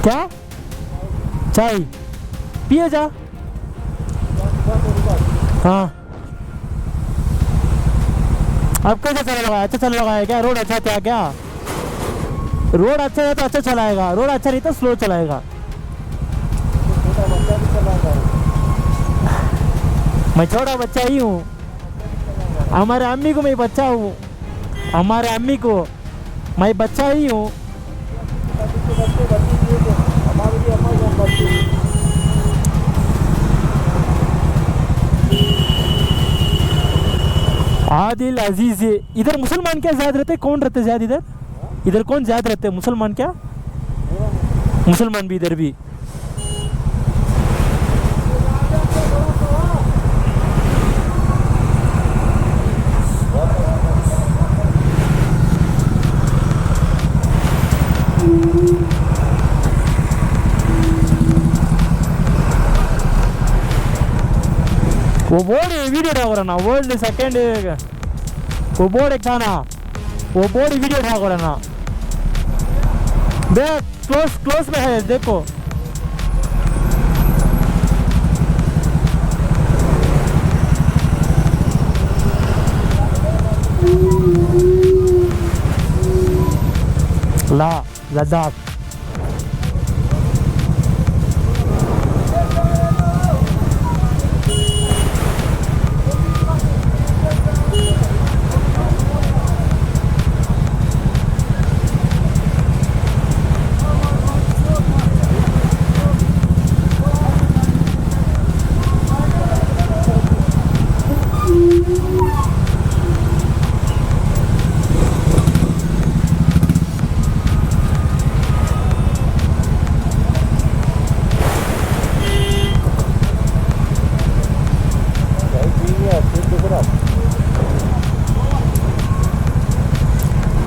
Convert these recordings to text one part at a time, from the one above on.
क्या चाय पिए जा। हाँ अब कैसा चला लगा, अच्छा चला लगा है क्या? रोड अच्छा था क्या? रोड अच्छा है तो अच्छा चलाएगा, रोड अच्छा नहीं तो स्लो चलाएगा। मैं छोटा बच्चा ही हूँ, हमारे अम्मी को मैं बच्चा हूँ, हमारे अम्मी को मैं बच्चा ही हूँ। आदिल अजीज, इधर मुसलमान क्या ज्यादा रहते? कौन रहते ज्यादा इधर? इधर कौन ज्यादा रहते? मुसलमान क्या? मुसलमान भी इधर भी। वो बोर्ड वीडियो ठाक ना, वर्ल्ड सेकेंड वो बोर्ड एक था ना, वो बोर्ड वीडियो ठाक ना। देख क्लोज क्लोज में है, देखो ला लद्दाख।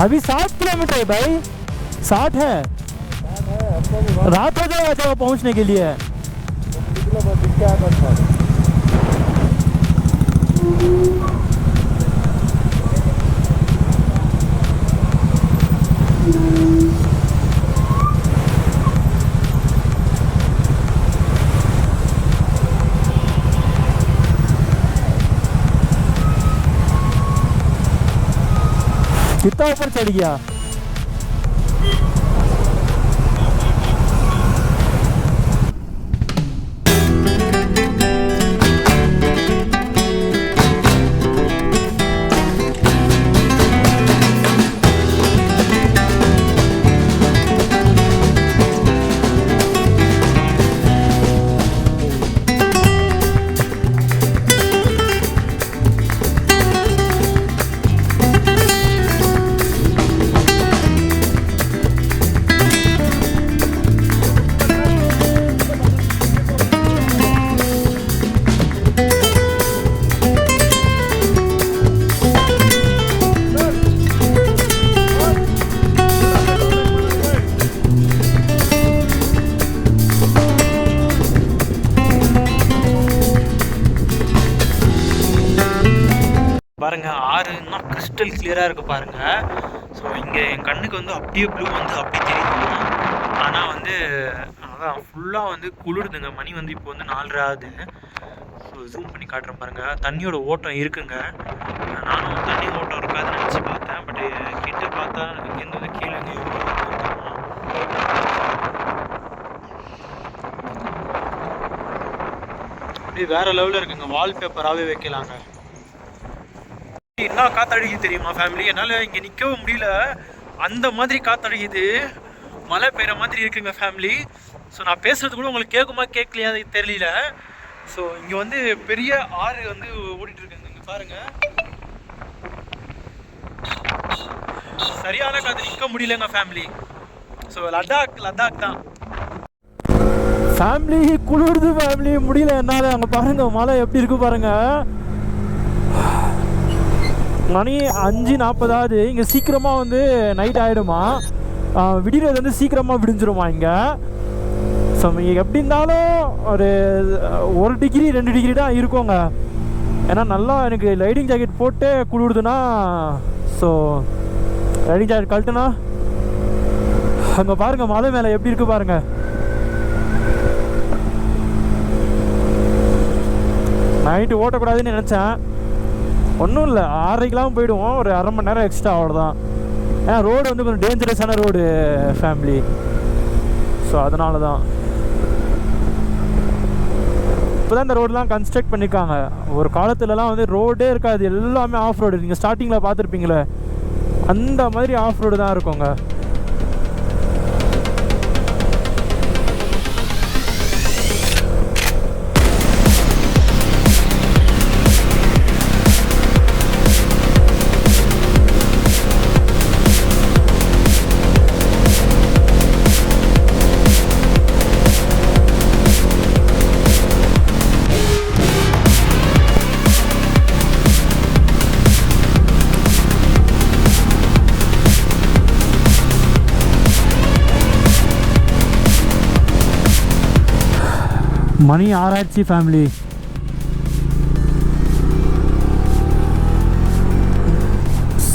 अभी 60 किलोमीटर है भाई, 60 है। रात हो जाएगा जब पहुंचने के लिए। कितना ऊपर चढ़ गया? பாருங்க ஆறு இன்னும் கிறிஸ்டல் கிளியரா இருக்கு பாருங்க. ஸோ இங்கே என் கண்ணுக்கு வந்து அப்படியே ப்ளூ வந்து அப்படி தெரியுது. ஆனால் வந்து அதான் ஃபுல்லாக வந்து குளிருதுங்க. மணி வந்து இப்போ வந்து 4:30 ஆகுது. ஸோ ஜூம் பண்ணி காட்டுறேன் பாருங்க. தண்ணியோட ஓட்டம் இருக்குங்க. நானும் தண்ணி ஓட்டம் இருக்காதுன்னு நினச்சி பார்த்தேன். பட் கிட்ட பார்த்தா இங்கேருந்து வந்து கீழே அப்படியே வேற லெவலில் இருக்குங்க. வால்பேப்பராகவே வைக்கலாங்க. என்ன காத்தடிக்குது தெரியுமா ஃபேமிலி? என்னால் இங்கே நிற்கவும் முடியல, அந்த மாதிரி காத்தடிக்குது. மழை பெய்கிற மாதிரி இருக்குங்க ஃபேமிலி. ஸோ நான் பேசுகிறது கூட உங்களுக்கு கேட்குமா கேட்கலையா தெரியல. ஸோ இங்கே வந்து பெரிய ஆறு வந்து ஓடிட்டு இருக்குங்க. இங்கே பாருங்கள், சரியான காற்று, நிற்க முடியலங்க ஃபேமிலி. ஸோ லடாக் தான் ஃபேமிலி. குளிருது ஃபேமிலி, முடியல என்னால். அங்கே பாருங்கள் மழை எப்படி இருக்கு பாருங்கள். மணி 5:40 இங்கே சீக்கிரமாக வந்து நைட் ஆகிடுமா, விடிகிறது வந்து சீக்கிரமாக விடிஞ்சிருமா இங்கே. ஸோ இங்கே எப்படி இருந்தாலும் ஒரு 1 டிகிரி 2 டிகிரி தான் இருக்குங்க. ஏன்னா நல்லா எனக்கு லைட்டிங் ஜாக்கெட் போட்டு குளிருதுன்னா, ஸோ லைட்டிங் ஜாக்கெட் கழட்டுனா அங்கே பாருங்கள் மலை மேலே எப்படி இருக்குது பாருங்கள். நைட்டு ஓட்டக்கூடாதுன்னு நினச்சேன். ஒன்றும் இல்லை, 6:30க்கெலாம் போயிடுவோம், ஒரு அரை மணி நேரம் எக்ஸ்ட்ரா அவ்வளோதான். ஏன்னா ரோடு வந்து கொஞ்சம் டேஞ்சரஸான ரோடு ஃபேமிலி. ஸோ அதனால தான் இப்போ தான் இந்த ரோடெலாம் கன்ஸ்ட்ரக்ட் பண்ணியிருக்காங்க. ஒரு காலத்துலலாம் வந்து ரோடே இருக்காது, எல்லாமே ஆஃப் ரோடு. நீங்கள் ஸ்டார்டிங்கில் பார்த்துருப்பீங்களே, அந்த மாதிரி ஆஃப் ரோடு தான் இருக்குங்க. மணி 6 ஃபேமிலி.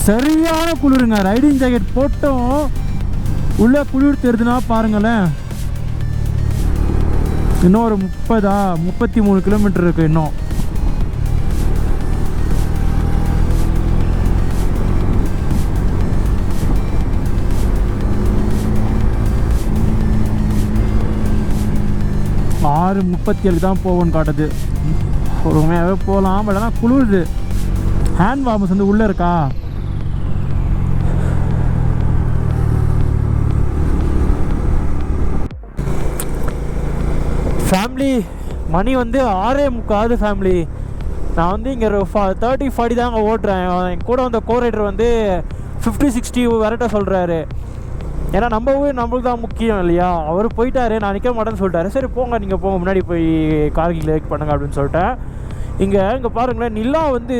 சரியான குளிருங்க. ரைடிங் ஜாக்கெட் போட்டோம், உள்ள குளிர் தெரியுதுன்னா பாருங்களேன். இன்னும் ஒரு 33 கிலோமீட்டர் இருக்கு இன்னும். ஆறு 37 தான் போவோன்னு காட்டுது. பொறுமையாகவே போகலாம், பட் ஆனால் குளிருது. ஹேண்ட் வார்மஸ் வந்து உள்ளே இருக்கா. ஃபேமிலி மணி வந்து 6:45 ஃபேமிலி. நான் வந்து இங்கே 30-40 தாங்க ஓட்டுறேன். என் கூட வந்த கோரைடர் வந்து 50-60 விரட்ட சொல்கிறாரு. ஏன்னா நம்ம ஊர் நம்மளுக்கு தான் முக்கியம் இல்லையா. அவர் போயிட்டாரு, நான் நிற்க மாட்டேன்னு சொல்லிட்டாரு. சரி போங்க, நீங்கள் போங்க, முன்னாடி போய் கார்கில் லேக் பண்ணுங்க அப்படின்னு சொல்லிட்டேன். இங்கே பாருங்களேன், நிலா வந்து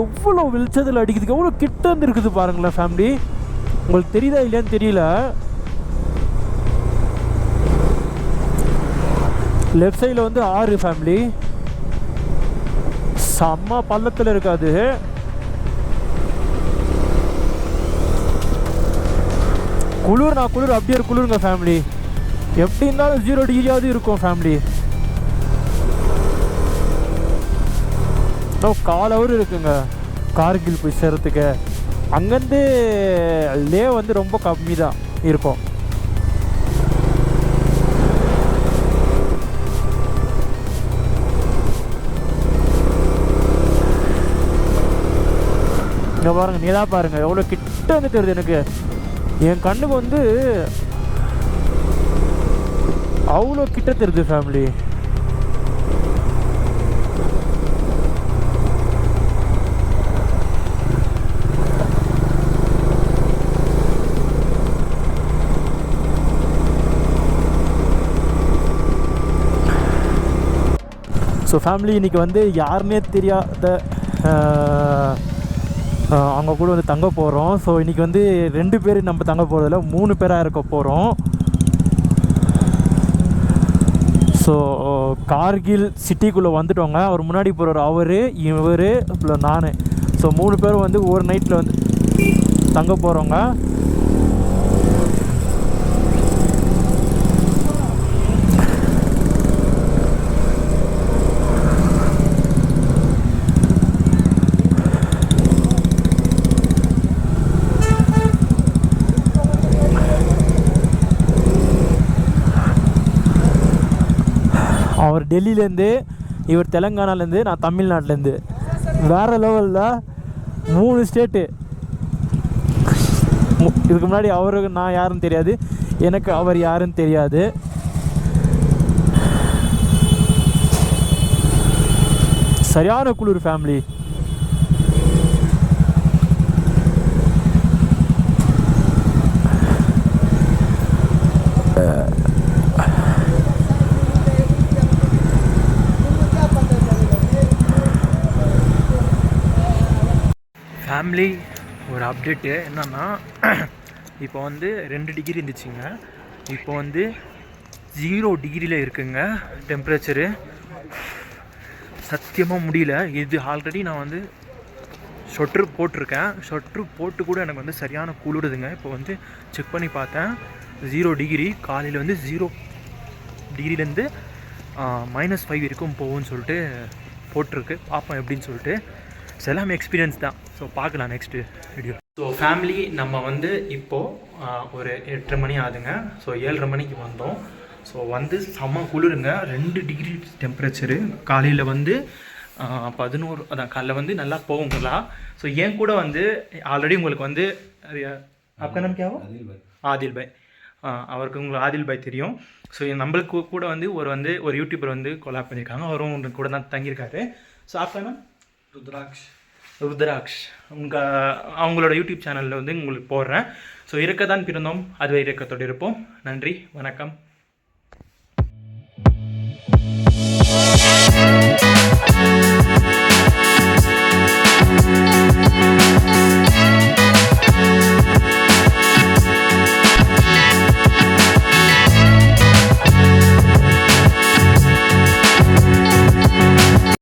எவ்வளோ வெளிச்சத்தில் அடிக்குதுக்கு, எவ்வளோ கிட்ட வந்து இருக்குது பாருங்களேன் ஃபேமிலி. உங்களுக்கு தெரியுதா இல்லையான்னு தெரியல. லெஃப்ட் சைடில் வந்து 6 ஃபேமிலி, செம்ம பள்ளத்தில் இருக்காது. குளிர் அப்படியே குளிருங்க ஃபேமிலி. எப்படி இருந்தாலும் 0 டிகிரியாவது இருக்கும் ஃபேமிலி. கால் ஹவர் இருக்குங்க கார்கில் போய் சேர்றதுக்கு. அங்கேருந்து லே வந்து ரொம்ப கம்மி தான் இருக்கும். இங்கே பாருங்கள், நீதா பாருங்கள் எவ்வளோ கிட்ட வந்து தெரியுது எனக்கு. என் கண்ணுக்கு வந்து அவ்வளோ கிட்ட தெரியுது ஃபேமிலி. ஸோ ஃபேமிலி இன்றைக்கி வந்து யாருன்னே தெரியாத அவங்க கூட வந்து தங்க போகிறோம். ஸோ இன்றைக்கி வந்து 2 பேர் நம்ம தங்க போகிறதில்ல, 3 பேராக இருக்க போகிறோம். ஸோ கார்கில் சிட்டிக்குள்ளே வந்துட்டோங்க. அவர் முன்னாடி போகிறவர் அவர், இவர், அப்புறம் நான். ஸோ 3 பேரும் வந்து ஒரு நைட்டில் வந்து தங்க போகிறோங்க. அவர் டெல்லியிலேருந்து, இவர் தெலுங்கானாலேருந்து, நான் தமிழ்நாட்டிலேருந்து. வேறு லெவலில் 3 ஸ்டேட்டு. இதுக்கு முன்னாடி அவருக்கு நான் யாருன்னு தெரியாது, எனக்கு அவர் யாருன்னு தெரியாது. சரியான குளிர் ஃபேமிலி. ஃபேமிலி ஒரு அப்டேட்டு என்னென்னா, இப்போ வந்து 2 டிகிரி இருந்துச்சுங்க, இப்போ வந்து 0 டிகிரியில் இருக்குங்க டெம்பரேச்சரு. சத்தியமாக முடியல. இது ஆல்ரெடி நான் வந்து ஸ்வெட்ரு போட்டிருக்கேன். ஸ்வெட்ரு போட்டு கூட எனக்கு வந்து சரியான குளிருதுங்க. இப்போ வந்து செக் பண்ணி பார்த்தேன், 0 டிகிரி. காலையில் வந்து 0 டிகிரிலேருந்து -5 வரைக்கும் போகும்னு சொல்லிட்டு போட்டிருக்கு, பார்ப்போம் எப்படின்னு சொல்லிட்டு. ஸோ எல்லாமே எக்ஸ்பீரியன்ஸ் தான். ஸோ பார்க்கலாம் நெக்ஸ்ட்டு வீடியோ. ஸோ ஃபேமிலி நம்ம வந்து இப்போது ஒரு 8:30 மணி ஆகுதுங்க. ஸோ 7:30 மணிக்கு வந்தோம். ஸோ வந்து செம்ம குளிருங்க, 2 டிகிரி டெம்பரேச்சரு. காலையில் வந்து 11, அதான் காலைல வந்து நல்லா போகுங்களா. ஸோ என் கூட வந்து ஆல்ரெடி உங்களுக்கு வந்து आपका नाम क्या हो? ஆதில் பாய். அவருக்கு உங்களுக்கு ஆதில் பாய் தெரியும். ஸோ நம்மளுக்கு கூட வந்து ஒரு யூடியூபர் வந்து கொலாப் பண்ணியிருக்காங்க. அவரும் கூட தான் தங்கியிருக்காரு. ஸோ आपका नाम? ருத்ராக்ஷ். அவங்களோட யூடியூப் சேனலில் வந்து உங்களுக்கு போடுறேன். ஸோ இருக்க தான் பிறந்தோம், அதுவே இறக்கத்தோடு இருப்போம். நன்றி, வணக்கம்.